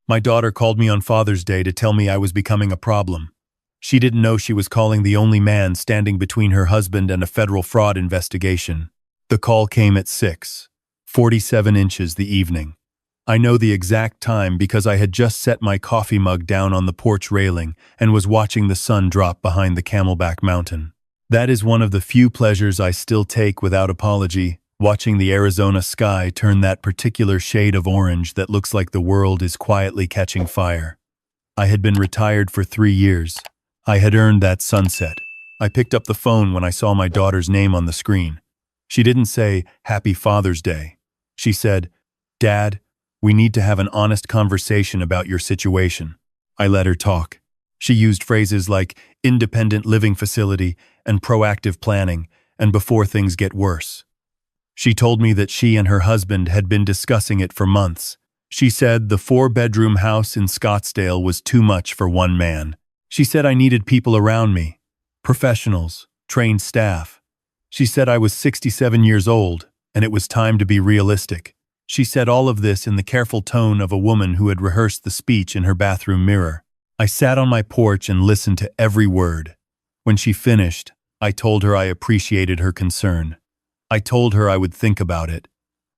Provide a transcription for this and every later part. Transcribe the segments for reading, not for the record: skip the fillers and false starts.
My daughter called me on Father's Day to tell me I was becoming a problem. She didn't know she was calling the only man standing between her husband and a federal fraud investigation. The call came at 6:47 inches the evening. I know the exact time because I had just set my coffee mug down on the porch railing and was watching the sun drop behind the Camelback Mountain. That is one of the few pleasures I still take without apology, watching the Arizona sky turn that particular shade of orange that looks like the world is quietly catching fire. I had been retired for 3 years. I had earned that sunset. I picked up the phone when I saw my daughter's name on the screen. She didn't say, "Happy Father's Day." She said, "Dad, we need to have an honest conversation about your situation." I let her talk. She used phrases like independent living facility and proactive planning, and before things get worse. She told me that she and her husband had been discussing it for months. She said the 4-bedroom house in Scottsdale was too much for one man. She said I needed people around me, professionals, trained staff. She said I was 67 years old, and it was time to be realistic. She said all of this in the careful tone of a woman who had rehearsed the speech in her bathroom mirror. I sat on my porch and listened to every word. When she finished, I told her I appreciated her concern. I told her I would think about it.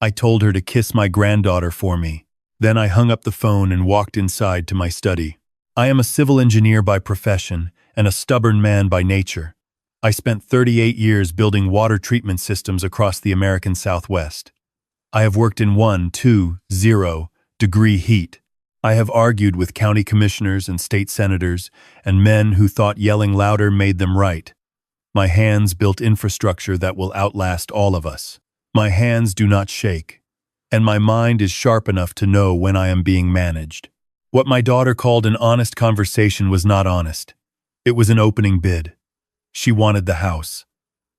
I told her to kiss my granddaughter for me. Then I hung up the phone and walked inside to my study. I am a civil engineer by profession and a stubborn man by nature. I spent 38 years building water treatment systems across the American Southwest. I have worked in 1, 2, 0-degree heat. I have argued with county commissioners and state senators and men who thought yelling louder made them right. My hands built infrastructure that will outlast all of us. My hands do not shake, and my mind is sharp enough to know when I am being managed. What my daughter called an honest conversation was not honest. It was an opening bid. She wanted the house.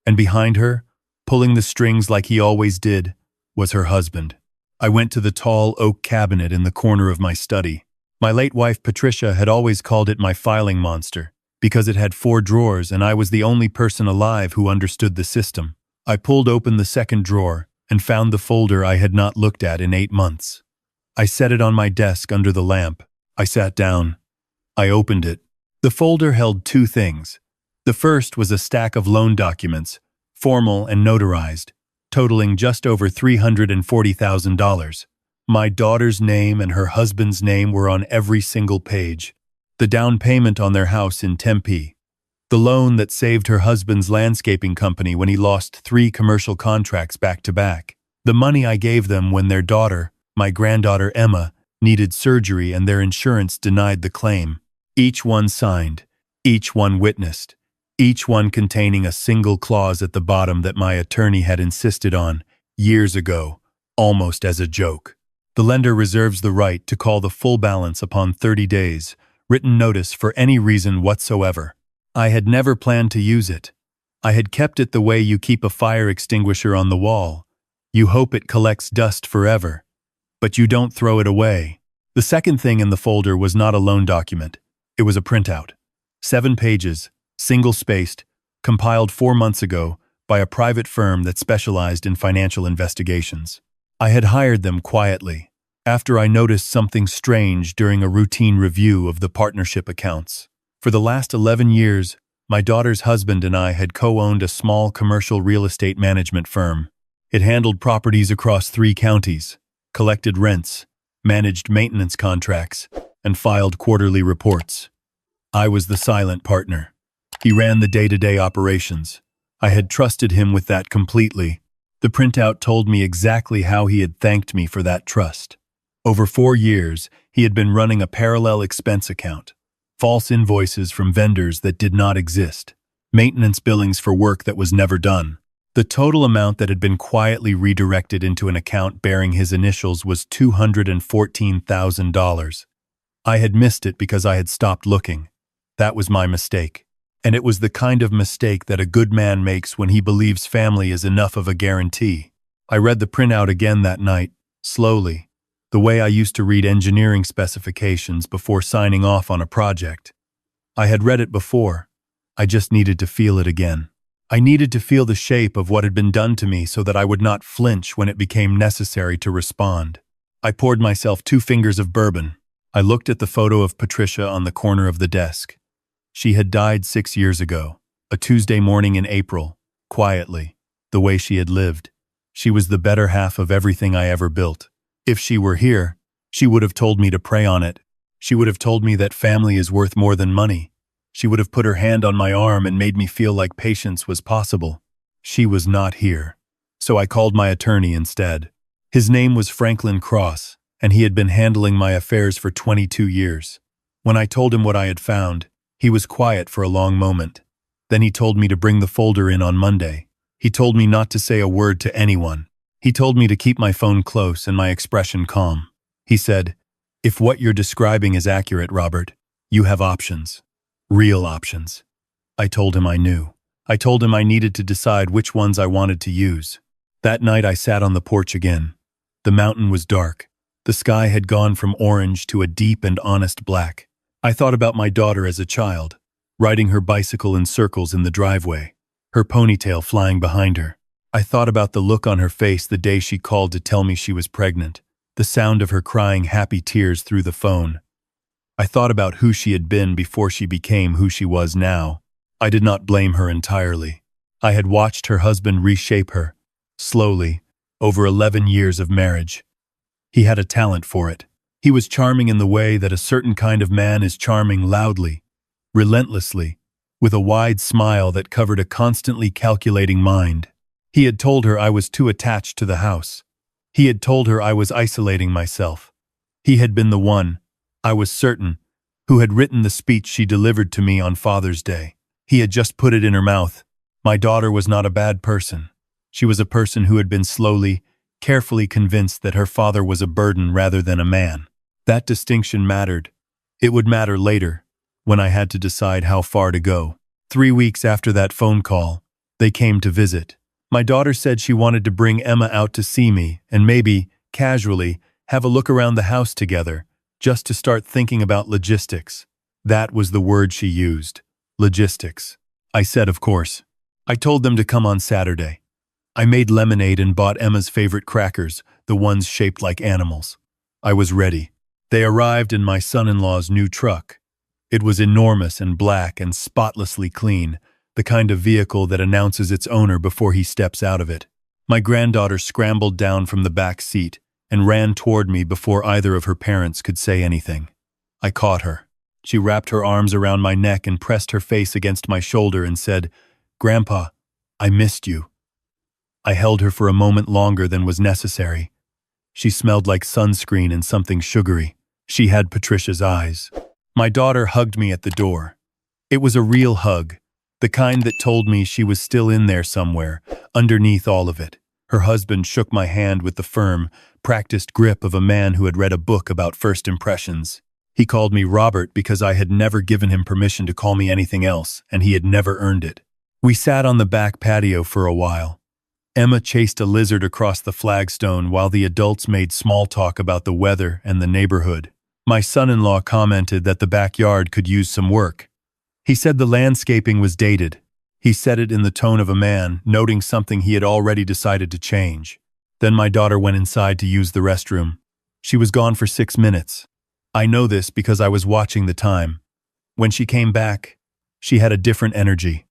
And behind her, pulling the strings like he always did, was her husband. I went to the tall oak cabinet in the corner of my study. My late wife Patricia had always called it my filing monster, because it had 4 drawers and I was the only person alive who understood the system. I pulled open the second drawer and found the folder I had not looked at in 8 months. I set it on my desk under the lamp. I sat down. I opened it. The folder held 2 things. The first was a stack of loan documents, formal and notarized, totaling just over $340,000. My daughter's name and her husband's name were on every single page. The down payment on their house in Tempe. The loan that saved her husband's landscaping company when he lost 3 commercial contracts back to back. The money I gave them when their daughter, my granddaughter Emma, needed surgery and their insurance denied the claim. Each one signed, each one witnessed, each one containing a single clause at the bottom that my attorney had insisted on years ago, almost as a joke. The lender reserves the right to call the full balance upon 30 days, written notice for any reason whatsoever. I had never planned to use it. I had kept it the way you keep a fire extinguisher on the wall. You hope it collects dust forever, but you don't throw it away. The second thing in the folder was not a loan document. It was a printout. 7 pages, single-spaced, compiled 4 months ago by a private firm that specialized in financial investigations. I had hired them quietly, after I noticed something strange during a routine review of the partnership accounts. For the last 11 years, my daughter's husband and I had co-owned a small commercial real estate management firm. It handled properties across 3 counties, collected rents, managed maintenance contracts, and filed quarterly reports. I was the silent partner. He ran the day-to-day operations. I had trusted him with that completely. The printout told me exactly how he had thanked me for that trust. Over 4 years, he had been running a parallel expense account, false invoices from vendors that did not exist, maintenance billings for work that was never done. The total amount that had been quietly redirected into an account bearing his initials was $214,000. I had missed it because I had stopped looking. That was my mistake. And it was the kind of mistake that a good man makes when he believes family is enough of a guarantee. I read the printout again that night, slowly, the way I used to read engineering specifications before signing off on a project. I had read it before. I just needed to feel it again. I needed to feel the shape of what had been done to me so that I would not flinch when it became necessary to respond. I poured myself 2 fingers of bourbon. I looked at the photo of Patricia on the corner of the desk. She had died 6 years ago, a Tuesday morning in April, quietly, the way she had lived. She was the better half of everything I ever built. If she were here, she would have told me to pray on it. She would have told me that family is worth more than money. She would have put her hand on my arm and made me feel like patience was possible. She was not here. So I called my attorney instead. His name was Franklin Cross, and he had been handling my affairs for 22 years. When I told him what I had found, he was quiet for a long moment. Then he told me to bring the folder in on Monday. He told me not to say a word to anyone. He told me to keep my phone close and my expression calm. He said, "If what you're describing is accurate, Robert, you have options. Real options." I told him I knew. I told him I needed to decide which ones I wanted to use. That night I sat on the porch again. The mountain was dark. The sky had gone from orange to a deep and honest black. I thought about my daughter as a child, riding her bicycle in circles in the driveway, her ponytail flying behind her. I thought about the look on her face the day she called to tell me she was pregnant, the sound of her crying happy tears through the phone. I thought about who she had been before she became who she was now. I did not blame her entirely. I had watched her husband reshape her, slowly, over 11 years of marriage. He had a talent for it. He was charming in the way that a certain kind of man is charming, loudly, relentlessly, with a wide smile that covered a constantly calculating mind. He had told her I was too attached to the house. He had told her I was isolating myself. He had been the one, I was certain, who had written the speech she delivered to me on Father's Day. He had just put it in her mouth. My daughter was not a bad person. She was a person who had been slowly, carefully convinced that her father was a burden rather than a man. That distinction mattered. It would matter later, when I had to decide how far to go. 3 weeks after that phone call, they came to visit. My daughter said she wanted to bring Emma out to see me and maybe, casually, have a look around the house together, just to start thinking about logistics. That was the word she used. Logistics. I said, of course. I told them to come on Saturday. I made lemonade and bought Emma's favorite crackers, the ones shaped like animals. I was ready. They arrived in my son-in-law's new truck. It was enormous and black and spotlessly clean, the kind of vehicle that announces its owner before he steps out of it. My granddaughter scrambled down from the back seat and ran toward me before either of her parents could say anything. I caught her. She wrapped her arms around my neck and pressed her face against my shoulder and said, "Grandpa, I missed you." I held her for a moment longer than was necessary. She smelled like sunscreen and something sugary. She had Patricia's eyes. My daughter hugged me at the door. It was a real hug, the kind that told me she was still in there somewhere, underneath all of it. Her husband shook my hand with the firm, practiced grip of a man who had read a book about first impressions. He called me Robert because I had never given him permission to call me anything else, and he had never earned it. We sat on the back patio for a while. Emma chased a lizard across the flagstone while the adults made small talk about the weather and the neighborhood. My son-in-law commented that the backyard could use some work. He said the landscaping was dated. He said it in the tone of a man, noting something he had already decided to change. Then my daughter went inside to use the restroom. She was gone for 6 minutes. I know this because I was watching the time. When she came back, she had a different energy,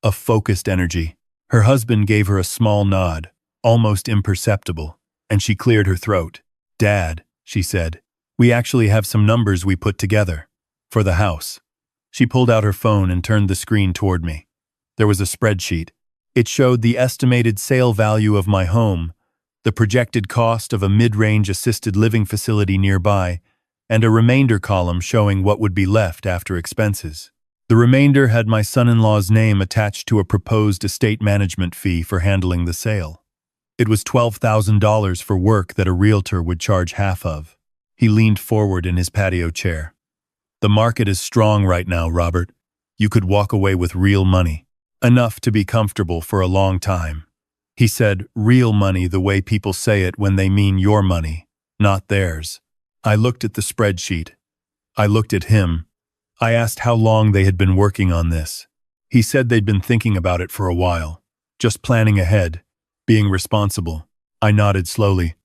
a focused energy. Her husband gave her a small nod, almost imperceptible, and she cleared her throat. "Dad," she said, "we actually have some numbers we put together. For the house." She pulled out her phone and turned the screen toward me. There was a spreadsheet. It showed the estimated sale value of my home, the projected cost of a mid-range assisted living facility nearby, and a remainder column showing what would be left after expenses. The remainder had my son-in-law's name attached to a proposed estate management fee for handling the sale. It was $12,000 for work that a realtor would charge half of. He leaned forward in his patio chair. "The market is strong right now, Robert. You could walk away with real money. Enough to be comfortable for a long time." He said, "Real money the way people say it when they mean your money, not theirs." I looked at the spreadsheet. I looked at him. I asked how long they had been working on this. He said they'd been thinking about it for a while, just planning ahead, being responsible. I nodded slowly.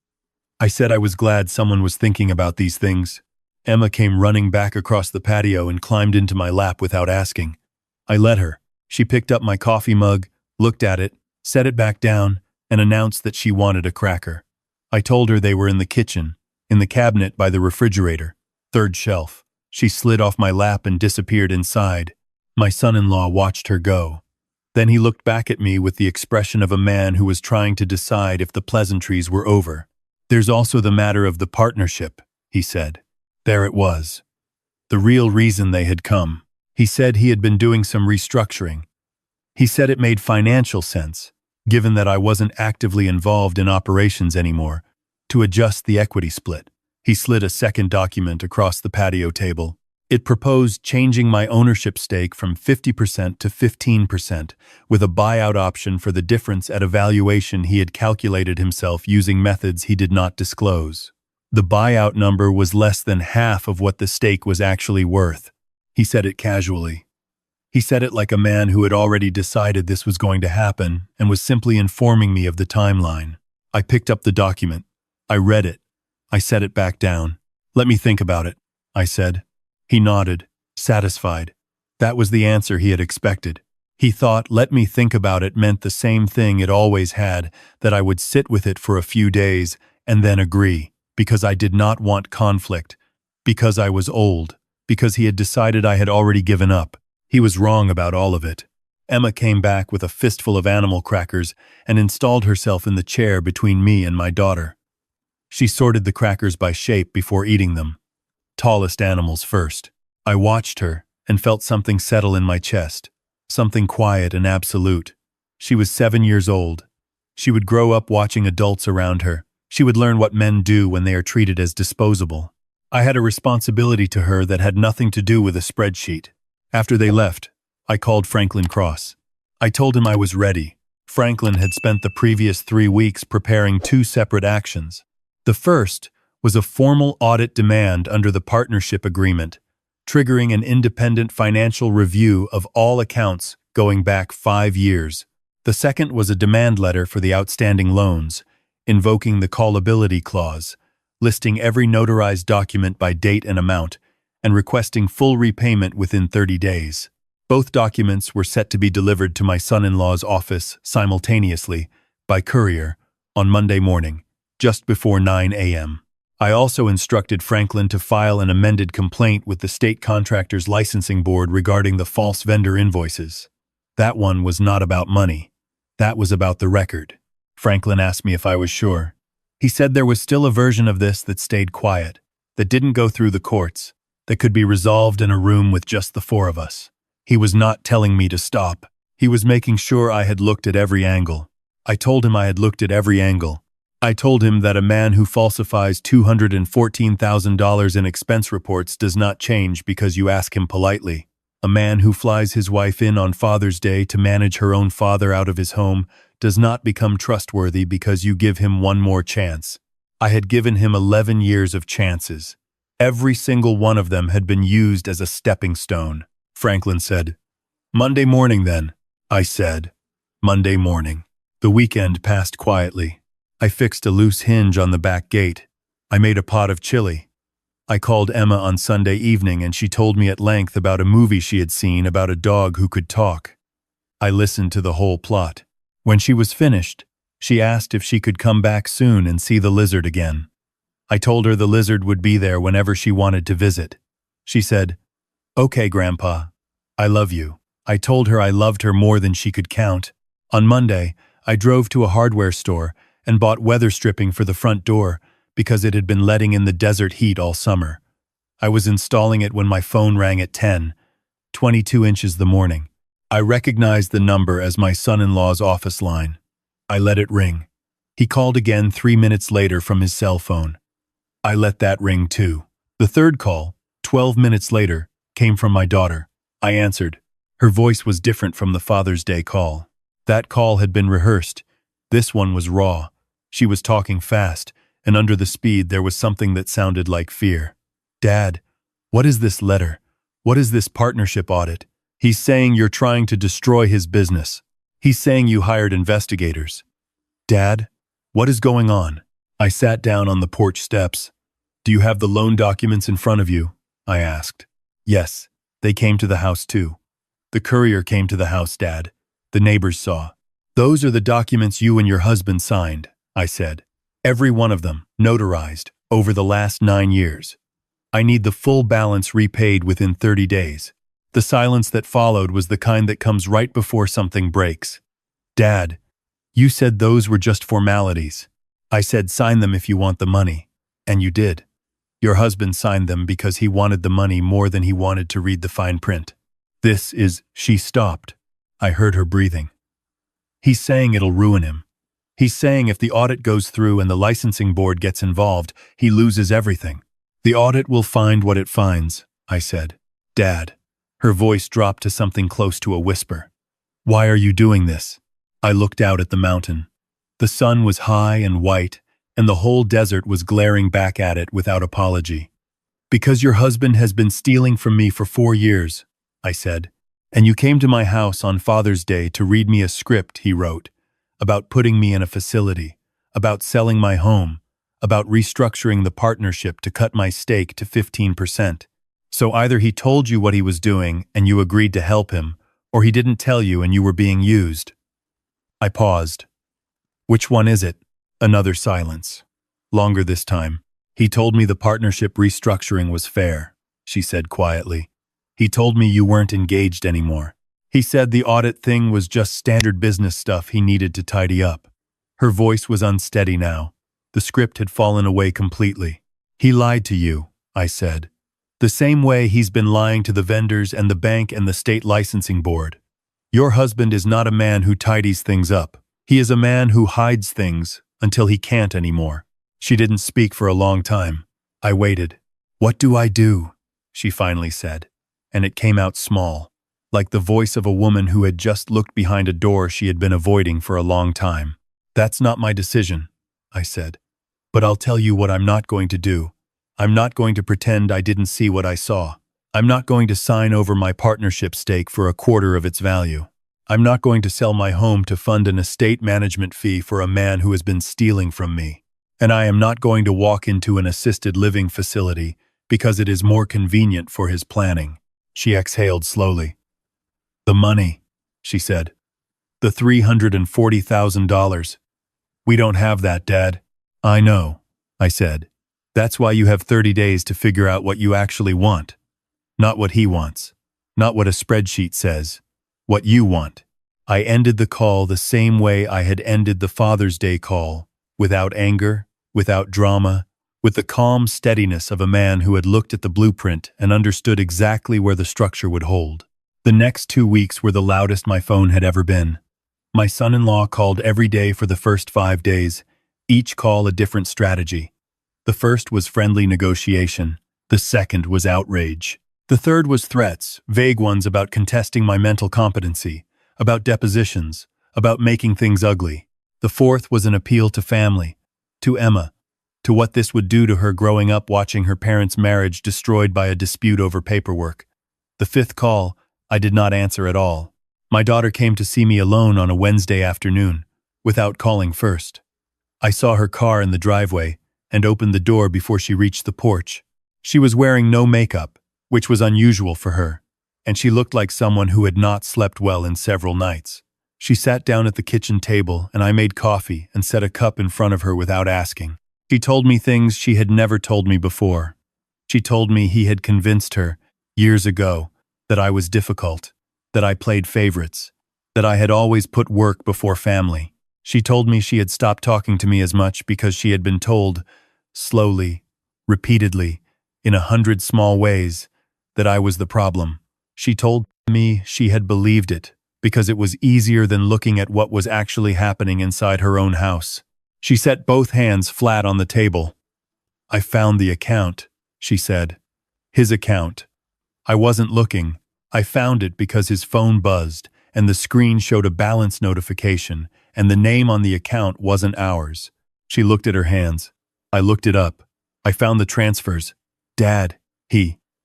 I said I was glad someone was thinking about these things. Emma came running back across the patio and climbed into my lap without asking. I let her. She picked up my coffee mug, looked at it, set it back down, and announced that she wanted a cracker. I told her they were in the kitchen, in the cabinet by the refrigerator, third shelf. She slid off my lap and disappeared inside. My son-in-law watched her go. Then he looked back at me with the expression of a man who was trying to decide if the pleasantries were over. "There's also the matter of the partnership," he said. There it was. The real reason they had come. He said he had been doing some restructuring. He said it made financial sense, given that I wasn't actively involved in operations anymore, to adjust the equity split. He slid a second document across the patio table. It proposed changing my ownership stake from 50% to 15%, with a buyout option for the difference at a valuation he had calculated himself using methods he did not disclose. The buyout number was less than half of what the stake was actually worth. He said it casually. He said it like a man who had already decided this was going to happen and was simply informing me of the timeline. I picked up the document. I read it. I set it back down. "Let me think about it," I said. He nodded, satisfied. That was the answer he had expected. He thought "let me think about it" meant the same thing it always had, that I would sit with it for a few days and then agree, because I did not want conflict, because I was old, because he had decided I had already given up. He was wrong about all of it. Emma came back with a fistful of animal crackers and installed herself in the chair between me and my daughter. She sorted the crackers by shape before eating them. Tallest animals first. I watched her and felt something settle in my chest, something quiet and absolute. She was 7 years old. She would grow up watching adults around her. She would learn what men do when they are treated as disposable. I had a responsibility to her that had nothing to do with a spreadsheet. After they left, I called Franklin Cross. I told him I was ready. Franklin had spent the previous 3 weeks preparing 2 separate actions. The first was a formal audit demand under the partnership agreement, triggering an independent financial review of all accounts going back 5 years. The second was a demand letter for the outstanding loans, invoking the callability clause, listing every notarized document by date and amount, and requesting full repayment within 30 days. Both documents were set to be delivered to my son-in-law's office simultaneously, by courier, on Monday morning, just before 9 a.m. I also instructed Franklin to file an amended complaint with the state contractor's licensing board regarding the false vendor invoices. That one was not about money. That was about the record. Franklin asked me if I was sure. He said there was still a version of this that stayed quiet, that didn't go through the courts, that could be resolved in a room with just the 4 of us. He was not telling me to stop. He was making sure I had looked at every angle. I told him I had looked at every angle. I told him that a man who falsifies $214,000 in expense reports does not change because you ask him politely. A man who flies his wife in on Father's Day to manage her own father out of his home does not become trustworthy because you give him one more chance. I had given him 11 years of chances. Every single one of them had been used as a stepping stone. Franklin said, "Monday morning then," I said. Monday morning. The weekend passed quietly. I fixed a loose hinge on the back gate. I made a pot of chili. I called Emma on Sunday evening and she told me at length about a movie she had seen about a dog who could talk. I listened to the whole plot. When she was finished, she asked if she could come back soon and see the lizard again. I told her the lizard would be there whenever she wanted to visit. She said, "Okay, Grandpa, I love you." I told her I loved her more than she could count. On Monday, I drove to a hardware store and bought weather stripping for the front door because it had been letting in the desert heat all summer. I was installing it when my phone rang at 10:22 inches the morning. I recognized the number as my son-in-law's office line. I let it ring. He called again 3 minutes later from his cell phone. I let that ring too. The third call, 12 minutes later, came from my daughter. I answered. Her voice was different from the Father's Day call. That call had been rehearsed. This one was raw. She was talking fast, and under the speed there was something that sounded like fear. "Dad, what is this letter? What is this partnership audit? He's saying you're trying to destroy his business. He's saying you hired investigators. Dad, what is going on?" I sat down on the porch steps. Do you have the loan documents in front of you? I asked. Yes, they came to the house too. The courier came to the house, Dad. The neighbors saw. Those are the documents you and your husband signed, I said. Every one of them, notarized, over the last 9 years. I need the full balance repaid within 30 days. The silence that followed was the kind that comes right before something breaks. Dad, you said those were just formalities. I said sign them if you want the money. And you did. Your husband signed them because he wanted the money more than he wanted to read the fine print. She stopped. I heard her breathing. He's saying it'll ruin him. He's saying if the audit goes through and the licensing board gets involved, he loses everything. The audit will find what it finds, I said. Dad. Her voice dropped to something close to a whisper. Why are you doing this? I looked out at the mountain. The sun was high and white, and the whole desert was glaring back at it without apology. Because your husband has been stealing from me for 4 years, I said, and you came to my house on Father's Day to read me a script he wrote, about putting me in a facility, about selling my home, about restructuring the partnership to cut my stake to 15%. So either he told you what he was doing and you agreed to help him, or he didn't tell you and you were being used. I paused. Which one is it? Another silence. Longer this time. He told me the partnership restructuring was fair, she said quietly. He told me you weren't engaged anymore. He said the audit thing was just standard business stuff he needed to tidy up. Her voice was unsteady now. The script had fallen away completely. He lied to you, I said. The same way he's been lying to the vendors and the bank and the state licensing board. Your husband is not a man who tidies things up. He is a man who hides things until he can't anymore. She didn't speak for a long time. I waited. What do I do? She finally said, and it came out small, like the voice of a woman who had just looked behind a door she had been avoiding for a long time. That's not my decision, I said. But I'll tell you what I'm not going to do. I'm not going to pretend I didn't see what I saw. I'm not going to sign over my partnership stake for 1/4 of its value. I'm not going to sell my home to fund an estate management fee for a man who has been stealing from me. And I am not going to walk into an assisted living facility because it is more convenient for his planning. She exhaled slowly. The money, she said. The $340,000. We don't have that, Dad. I know, I said. That's why you have 30 days to figure out what you actually want. Not what he wants. Not what a spreadsheet says. What you want. I ended the call the same way I had ended the Father's Day call, without anger, without drama, with the calm steadiness of a man who had looked at the blueprint and understood exactly where the structure would hold. The next 2 weeks were the loudest my phone had ever been. My son-in-law called every day for the first 5 days, each call a different strategy. The first was friendly negotiation. The second was outrage. The third was threats, vague ones about contesting my mental competency, about depositions, about making things ugly. The fourth was an appeal to family, to Emma, to what this would do to her growing up watching her parents' marriage destroyed by a dispute over paperwork. The fifth call, I did not answer at all. My daughter came to see me alone on a Wednesday afternoon, without calling first. I saw her car in the driveway and opened the door before she reached the porch. She was wearing no makeup, which was unusual for her, and she looked like someone who had not slept well in several nights. She sat down at the kitchen table and I made coffee and set a cup in front of her without asking. She told me things she had never told me before. She told me he had convinced her, years ago, that I was difficult, that I played favorites, that I had always put work before family. She told me she had stopped talking to me as much because she had been told, slowly, repeatedly, in 100 small ways, that I was the problem. She told me she had believed it because it was easier than looking at what was actually happening inside her own house. She set both hands flat on the table. I found the account, she said. His account. I wasn't looking. I found it because his phone buzzed and the screen showed a balance notification and the name on the account wasn't ours. She looked at her hands. I looked it up. I found the transfers. Dad,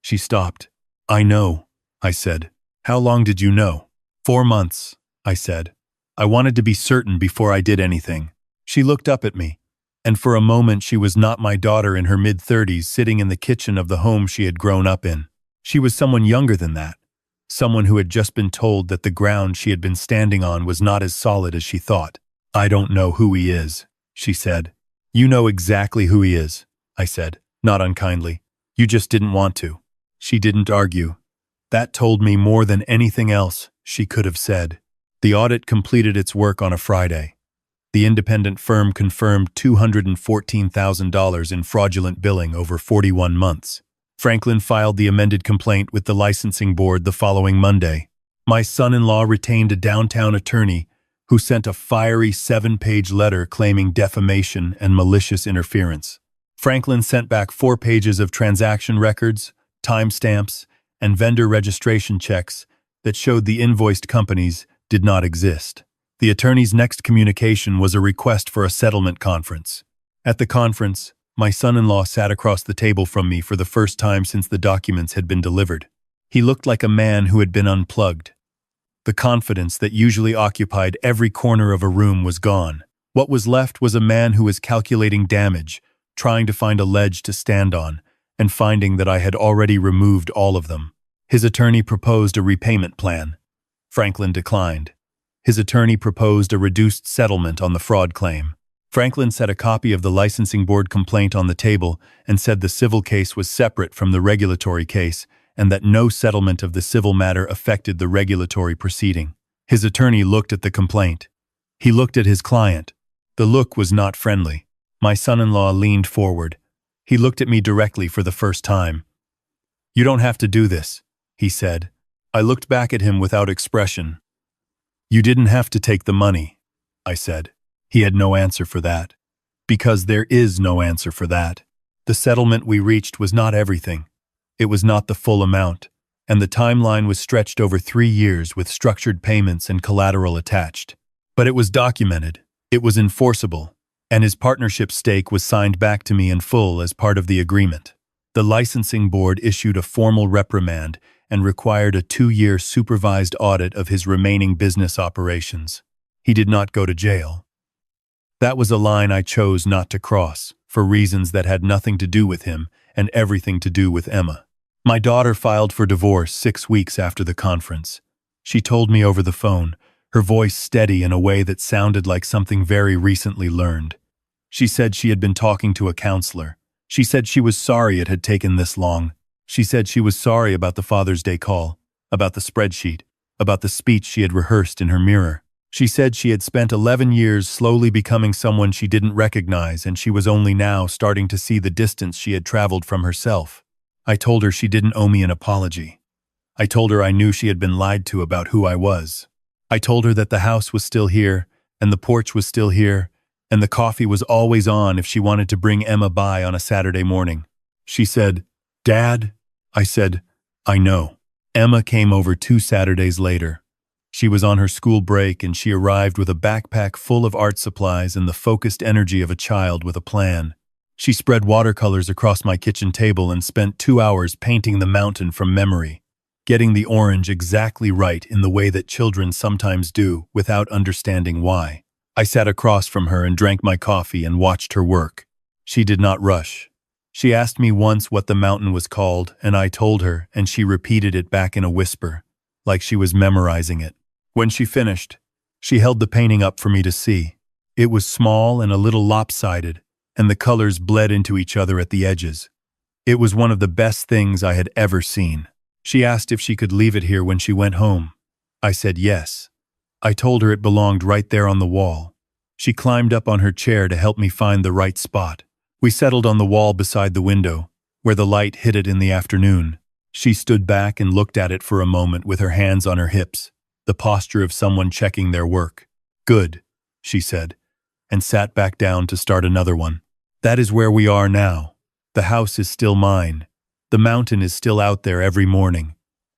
she stopped. I know, I said. How long did you know? 4 months, I said. I wanted to be certain before I did anything. She looked up at me. And for a moment she was not my daughter in her mid-30s sitting in the kitchen of the home she had grown up in. She was someone younger than that. Someone who had just been told that the ground she had been standing on was not as solid as she thought. "I don't know who he is," she said. "You know exactly who he is," I said, not unkindly. "You just didn't want to." She didn't argue. That told me more than anything else she could have said. The audit completed its work on a Friday. The independent firm confirmed $214,000 in fraudulent billing over 41 months. Franklin filed the amended complaint with the licensing board the following Monday. My son-in-law retained a downtown attorney who sent a fiery 7-page letter claiming defamation and malicious interference. Franklin sent back 4 pages of transaction records, timestamps, and vendor registration checks that showed the invoiced companies did not exist. The attorney's next communication was a request for a settlement conference. At the conference, my son-in-law sat across the table from me for the first time since the documents had been delivered. He looked like a man who had been unplugged. The confidence that usually occupied every corner of a room was gone. What was left was a man who was calculating damage, trying to find a ledge to stand on, and finding that I had already removed all of them. His attorney proposed a repayment plan. Franklin declined. His attorney proposed a reduced settlement on the fraud claim. Franklin set a copy of the licensing board complaint on the table and said the civil case was separate from the regulatory case and that no settlement of the civil matter affected the regulatory proceeding. His attorney looked at the complaint. He looked at his client. The look was not friendly. My son-in-law leaned forward. He looked at me directly for the first time. "You don't have to do this," he said. I looked back at him without expression. "You didn't have to take the money," I said. He had no answer for that. Because there is no answer for that. The settlement we reached was not everything. It was not the full amount, and the timeline was stretched over 3 years with structured payments and collateral attached. But it was documented, it was enforceable, and his partnership stake was signed back to me in full as part of the agreement. The licensing board issued a formal reprimand and required a 2-year supervised audit of his remaining business operations. He did not go to jail. That was a line I chose not to cross, for reasons that had nothing to do with him and everything to do with Emma. My daughter filed for divorce 6 weeks after the conference. She told me over the phone, her voice steady in a way that sounded like something very recently learned. She said she had been talking to a counselor. She said she was sorry it had taken this long. She said she was sorry about the Father's Day call, about the spreadsheet, about the speech she had rehearsed in her mirror. She said she had spent 11 years slowly becoming someone she didn't recognize, and she was only now starting to see the distance she had traveled from herself. I told her she didn't owe me an apology. I told her I knew she had been lied to about who I was. I told her that the house was still here, and the porch was still here, and the coffee was always on if she wanted to bring Emma by on a Saturday morning. She said, "Dad?" I said, "I know." Emma came over 2 Saturdays later. She was on her school break and she arrived with a backpack full of art supplies and the focused energy of a child with a plan. She spread watercolors across my kitchen table and spent 2 hours painting the mountain from memory, getting the orange exactly right in the way that children sometimes do without understanding why. I sat across from her and drank my coffee and watched her work. She did not rush. She asked me once what the mountain was called, and I told her, and she repeated it back in a whisper, like she was memorizing it. When she finished, she held the painting up for me to see. It was small and a little lopsided, and the colors bled into each other at the edges. It was one of the best things I had ever seen. She asked if she could leave it here when she went home. I said yes. I told her it belonged right there on the wall. She climbed up on her chair to help me find the right spot. We settled on the wall beside the window, where the light hit it in the afternoon. She stood back and looked at it for a moment with her hands on her hips, the posture of someone checking their work. "Good," she said, and sat back down to start another one. "That is where we are now. The house is still mine. The mountain is still out there every morning.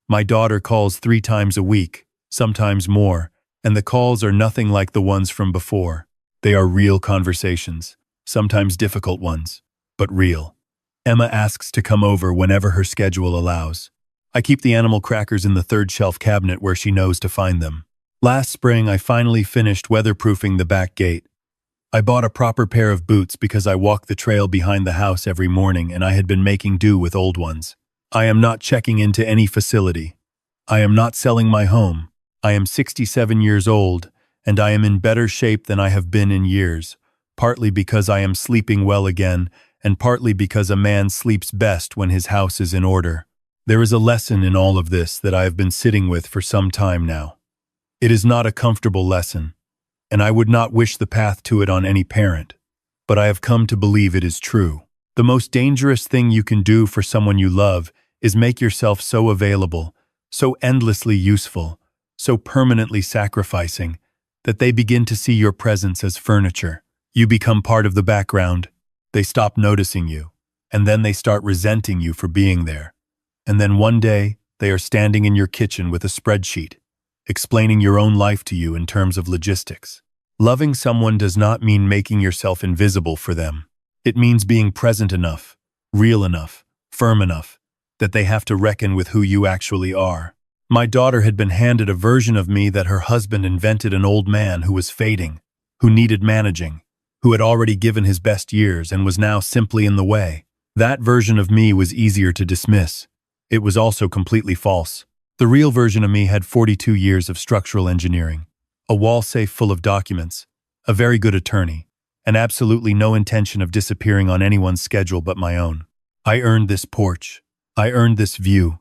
My daughter calls 3 times a week, sometimes more, and the calls are nothing like the ones from before. They are real conversations, sometimes difficult ones, but real. Emma asks to come over whenever her schedule allows. I keep the animal crackers in the 3rd shelf cabinet where she knows to find them. Last spring, I finally finished weatherproofing the back gate. I bought a proper pair of boots because I walk the trail behind the house every morning and I had been making do with old ones. I am not checking into any facility. I am not selling my home. I am 67 years old, and I am in better shape than I have been in years, partly because I am sleeping well again, and partly because a man sleeps best when his house is in order. There is a lesson in all of this that I have been sitting with for some time now. It is not a comfortable lesson, and I would not wish the path to it on any parent, but I have come to believe it is true. The most dangerous thing you can do for someone you love is make yourself so available, so endlessly useful, so permanently sacrificing, that they begin to see your presence as furniture. You become part of the background. They stop noticing you, and then they start resenting you for being there. And then one day, they are standing in your kitchen with a spreadsheet, explaining your own life to you in terms of logistics. Loving someone does not mean making yourself invisible for them. It means being present enough, real enough, firm enough, that they have to reckon with who you actually are. My daughter had been handed a version of me that her husband invented, an old man who was fading, who needed managing, who had already given his best years and was now simply in the way. That version of me was easier to dismiss. It was also completely false. The real version of me had 42 years of structural engineering, a wall safe full of documents, a very good attorney, and absolutely no intention of disappearing on anyone's schedule but my own. I earned this porch. I earned this view.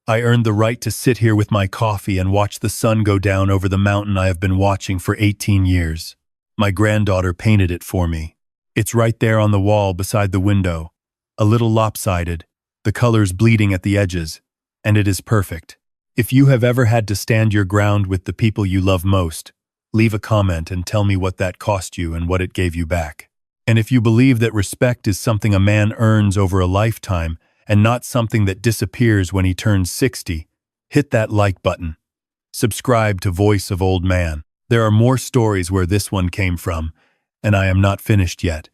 I earned the right to sit here with my coffee and watch the sun go down over the mountain I have been watching for 18 years. My granddaughter painted it for me. It's right there on the wall beside the window, a little lopsided, the colors bleeding at the edges, and it is perfect. If you have ever had to stand your ground with the people you love most, leave a comment and tell me what that cost you and what it gave you back. And if you believe that respect is something a man earns over a lifetime and not something that disappears when he turns 60, hit that like button. Subscribe to Voice of Old Man. There are more stories where this one came from, and I am not finished yet.